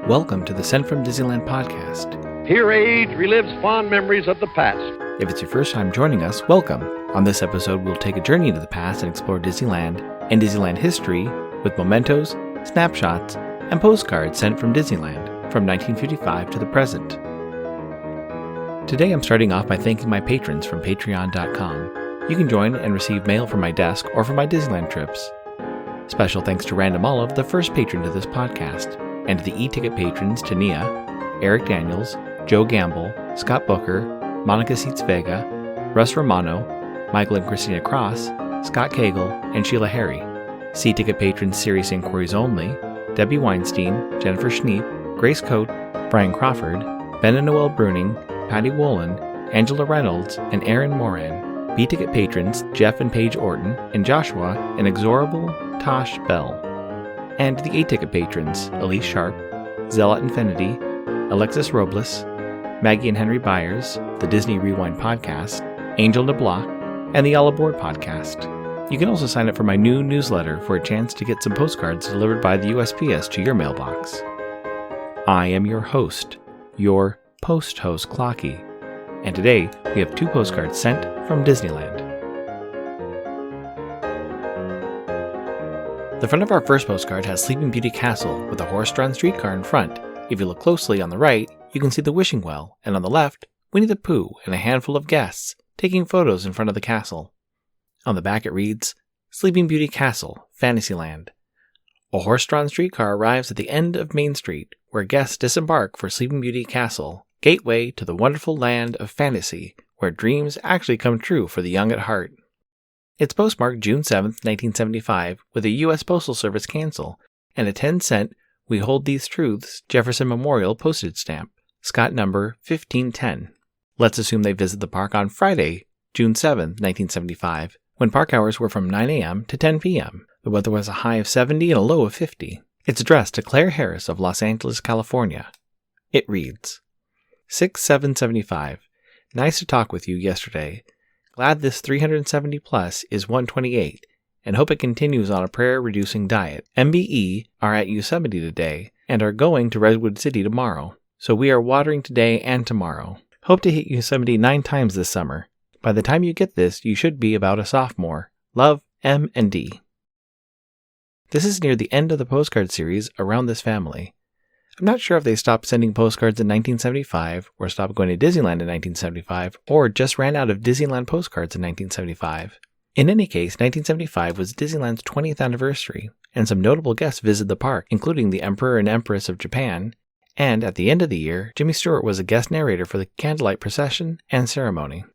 Welcome to the Sent from Disneyland podcast. Here age relives fond memories of the past. If it's your first time joining us, welcome. On this episode, we'll take a journey into the past and explore Disneyland and Disneyland history with mementos, snapshots, and postcards sent from Disneyland from 1955 to the present. Today I'm starting off by thanking my patrons from patreon.com. You can join and receive mail from my desk or from my Disneyland trips. Special thanks to Random Olive, the first patron to this podcast, and to the e-ticket patrons Tania, Eric Daniels, Joe Gamble, Scott Booker, Monica Seitz Vega, Russ Romano, Michael and Christina Cross, Scott Cagle, and Sheila Harry. C-ticket patrons Serious Inquiries Only, Debbie Weinstein, Jennifer Schneep, Grace Coate, Brian Crawford, Ben and Noel Bruning, Patty Wolin, Angela Reynolds, and Aaron Moran. B-ticket patrons Jeff and Paige Orton, and Joshua, and Inexorable Tosh Bell. And the A-ticket patrons Elise Sharp, Zealot Infinity, Alexis Robles, Maggie and Henry Byers, the Disney Rewind podcast, Angel DeBlock, and the All Aboard podcast. You can also sign up for my new newsletter for a chance to get some postcards delivered by the USPS to your mailbox. I am your host, your post-host Clocky, and today we have 2 postcards sent from Disneyland. The front of our first postcard has Sleeping Beauty Castle with a horse-drawn streetcar in front. If you look closely on the right, you can see the wishing well, and on the left, Winnie the Pooh and a handful of guests taking photos in front of the castle. On the back it reads, Sleeping Beauty Castle, Fantasyland. A horse-drawn streetcar arrives at the end of Main Street, where guests disembark for Sleeping Beauty Castle, gateway to the wonderful land of fantasy, where dreams actually come true for the young at heart. It's postmarked June 7, 1975, with a U.S. Postal Service cancel, and a 10-cent We Hold These Truths Jefferson Memorial postage stamp, Scott number 1510. Let's assume they visit the park on Friday, June 7, 1975, when park hours were from 9 a.m. to 10 p.m. The weather was a high of 70 and a low of 50. It's addressed to Claire Harris of Los Angeles, California. It reads, 6/7/75. Nice to talk with you yesterday. Glad this 370 plus is 128, and hope it continues on a prayer-reducing diet. MBE are at Yosemite today, and are going to Redwood City tomorrow, so we are watering today and tomorrow. Hope to hit Yosemite 9 times this summer. By the time you get this, you should be about a sophomore. Love, M and D. This is near the end of the postcard series around this family. I'm not sure if they stopped sending postcards in 1975, or stopped going to Disneyland in 1975, or just ran out of Disneyland postcards in 1975. In any case, 1975 was Disneyland's 20th anniversary, and some notable guests visited the park, including the Emperor and Empress of Japan, and at the end of the year, Jimmy Stewart was a guest narrator for the candlelight procession and ceremony.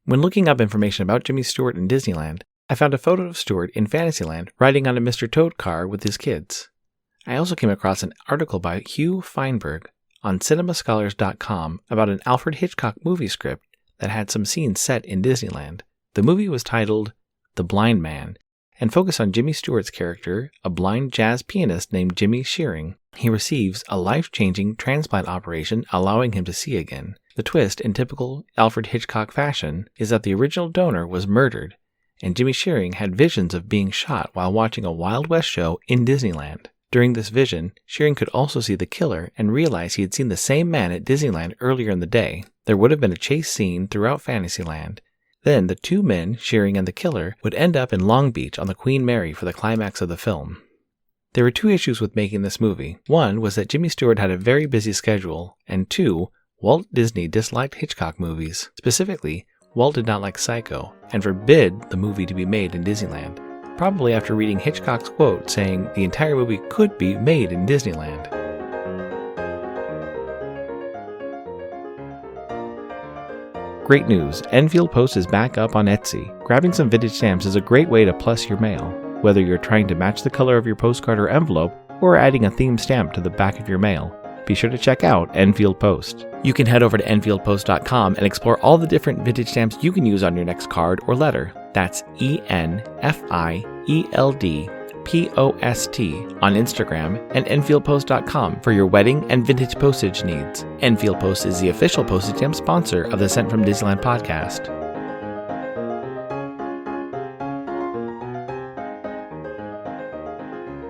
When looking up information about Jimmy Stewart in Disneyland, I found a photo of Stewart in Fantasyland riding on a Mr. Toad car with his kids. I also came across an article by Hugh Feinberg on CinemaScholars.com about an Alfred Hitchcock movie script that had some scenes set in Disneyland. The movie was titled The Blind Man and focused on Jimmy Stewart's character, a blind jazz pianist named Jimmy Shearing. He receives a life-changing transplant operation allowing him to see again. The twist, in typical Alfred Hitchcock fashion, is that the original donor was murdered, and Jimmy Shearing had visions of being shot while watching a Wild West show in Disneyland. During this vision, Shearing could also see the killer and realize he had seen the same man at Disneyland earlier in the day. There would have been a chase scene throughout Fantasyland. Then the 2 men, Shearing and the killer, would end up in Long Beach on the Queen Mary for the climax of the film. There were 2 issues with making this movie. 1 was that Jimmy Stewart had a very busy schedule, and 2, Walt Disney disliked Hitchcock movies. Specifically, Walt did not like Psycho, and forbid the movie to be made in Disneyland, probably after reading Hitchcock's quote saying the entire movie could be made in Disneyland. Great news, Enfield Post is back up on Etsy. Grabbing some vintage stamps is a great way to plus your mail, whether you're trying to match the color of your postcard or envelope, or adding a themed stamp to the back of your mail. Be sure to check out Enfield Post. You can head over to EnfieldPost.com and explore all the different vintage stamps you can use on your next card or letter. That's ENFIELDPOST on Instagram and EnfieldPost.com for your wedding and vintage postage needs. Enfield Post is the official postage stamp sponsor of the Sent from Disneyland podcast.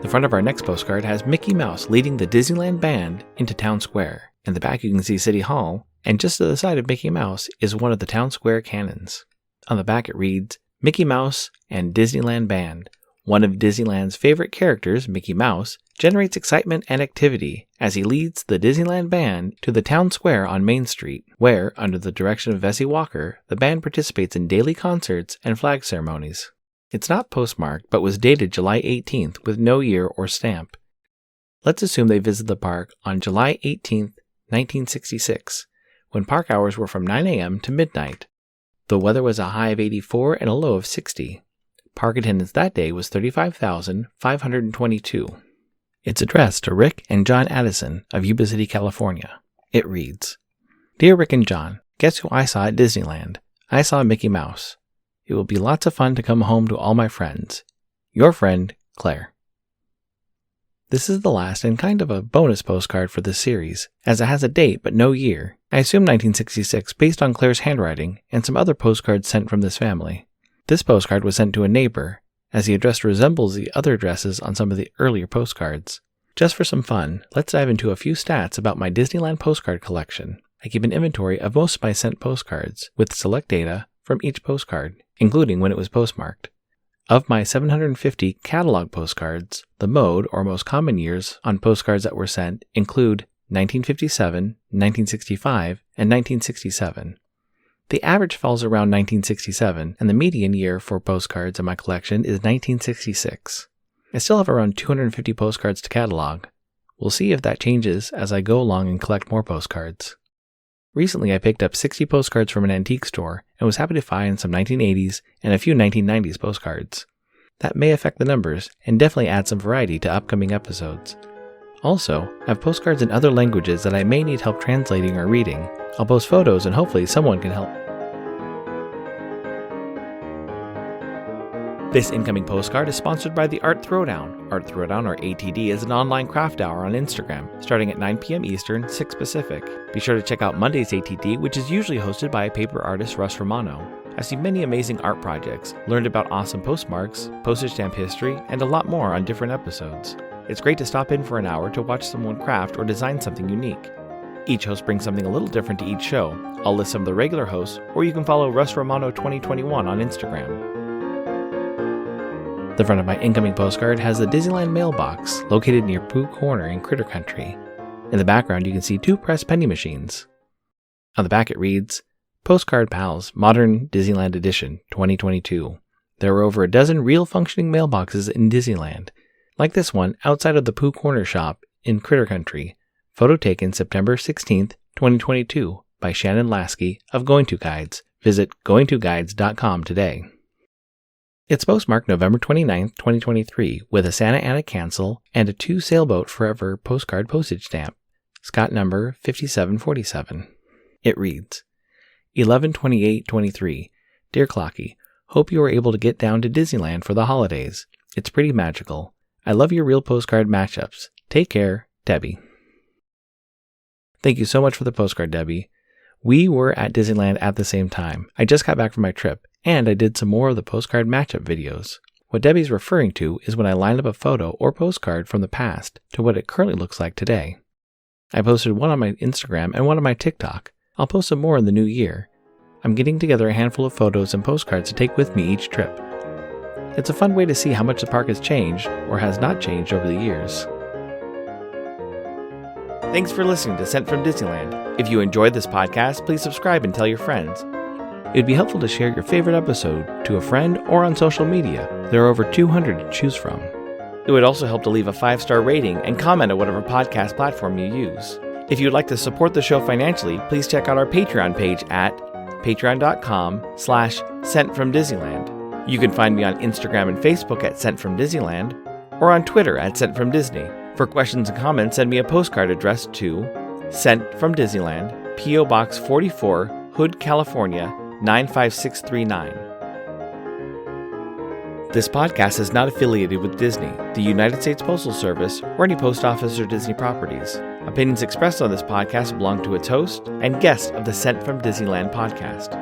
The front of our next postcard has Mickey Mouse leading the Disneyland band into Town Square. In the back you can see City Hall, and just to the side of Mickey Mouse is one of the Town Square cannons. On the back it reads, Mickey Mouse and Disneyland Band. One of Disneyland's favorite characters, Mickey Mouse, generates excitement and activity as he leads the Disneyland Band to the Town Square on Main Street, where, under the direction of Vesey Walker, the band participates in daily concerts and flag ceremonies. It's not postmarked, but was dated July 18th with no year or stamp. Let's assume they visited the park on July 18th, 1966, when park hours were from 9 a.m. to midnight. The weather was a high of 84 and a low of 60. Park attendance that day was 35,522. It's addressed to Rick and John Addison of Yuba City, California. It reads, Dear Rick and John, guess who I saw at Disneyland? I saw Mickey Mouse. It will be lots of fun to come home to all my friends. Your friend, Claire. This is the last and kind of a bonus postcard for this series, as it has a date but no year. I assume 1966 based on Claire's handwriting and some other postcards sent from this family. This postcard was sent to a neighbor, as the address resembles the other addresses on some of the earlier postcards. Just for some fun, let's dive into a few stats about my Disneyland postcard collection. I keep an inventory of most of my sent postcards, with select data from each postcard, including when it was postmarked. Of my 750 catalog postcards, the mode or most common years on postcards that were sent include 1957, 1965, and 1967. The average falls around 1967, and the median year for postcards in my collection is 1966. I still have around 250 postcards to catalog. We'll see if that changes as I go along and collect more postcards. Recently, I picked up 60 postcards from an antique store and was happy to find some 1980s and a few 1990s postcards. That may affect the numbers and definitely add some variety to upcoming episodes. Also, I have postcards in other languages that I may need help translating or reading. I'll post photos and hopefully someone can help. This incoming postcard is sponsored by the Art Throwdown. Art Throwdown, or ATD, is an online craft hour on Instagram, starting at 9 p.m. Eastern, 6 Pacific. Be sure to check out Monday's ATD, which is usually hosted by paper artist Russ Romano. I've seen many amazing art projects, learned about awesome postmarks, postage stamp history, and a lot more on different episodes. It's great to stop in for an hour to watch someone craft or design something unique. Each host brings something a little different to each show. I'll list some of the regular hosts, or you can follow Russ Romano 2021 on Instagram. The front of my incoming postcard has the Disneyland mailbox located near Pooh Corner in Critter Country. In the background you can see 2 press penny machines. On the back it reads, Postcard Pals, Modern Disneyland Edition, 2022. There are over a dozen real functioning mailboxes in Disneyland, like this one outside of the Pooh Corner shop in Critter Country. Photo taken September 16th, 2022 by Shannon Lasky of Going To Guides. Visit goingtoguides.com today. It's postmarked November 29th, 2023 with a Santa Ana cancel and a 2 Sailboat Forever postcard postage stamp. Scott number 5747. It reads, 11/28/23. Dear Clocky, hope you are able to get down to Disneyland for the holidays. It's pretty magical. I love your real postcard matchups. Take care, Debbie. Thank you so much for the postcard, Debbie. We were at Disneyland at the same time. I just got back from my trip, and I did some more of the postcard matchup videos. What Debbie's referring to is when I lined up a photo or postcard from the past to what it currently looks like today. I posted one on my Instagram and one on my TikTok. I'll post some more in the new year. I'm getting together a handful of photos and postcards to take with me each trip. It's a fun way to see how much the park has changed or has not changed over the years. Thanks for listening to Sent from Disneyland. If you enjoyed this podcast, please subscribe and tell your friends. It would be helpful to share your favorite episode to a friend or on social media. There are over 200 to choose from. It would also help to leave a 5-star rating and comment on whatever podcast platform you use. If you'd like to support the show financially, please check out our Patreon page at patreon.com/sentfromdisneyland. You can find me on Instagram and Facebook at Sent From Disneyland, or on Twitter at Sent From Disney. For questions and comments, send me a postcard addressed to Sent From Disneyland, P.O. Box 44, Hood, California, 95639. This podcast is not affiliated with Disney, the United States Postal Service, or any post office or Disney properties. Opinions expressed on this podcast belong to its host and guests of the Sent From Disneyland podcast.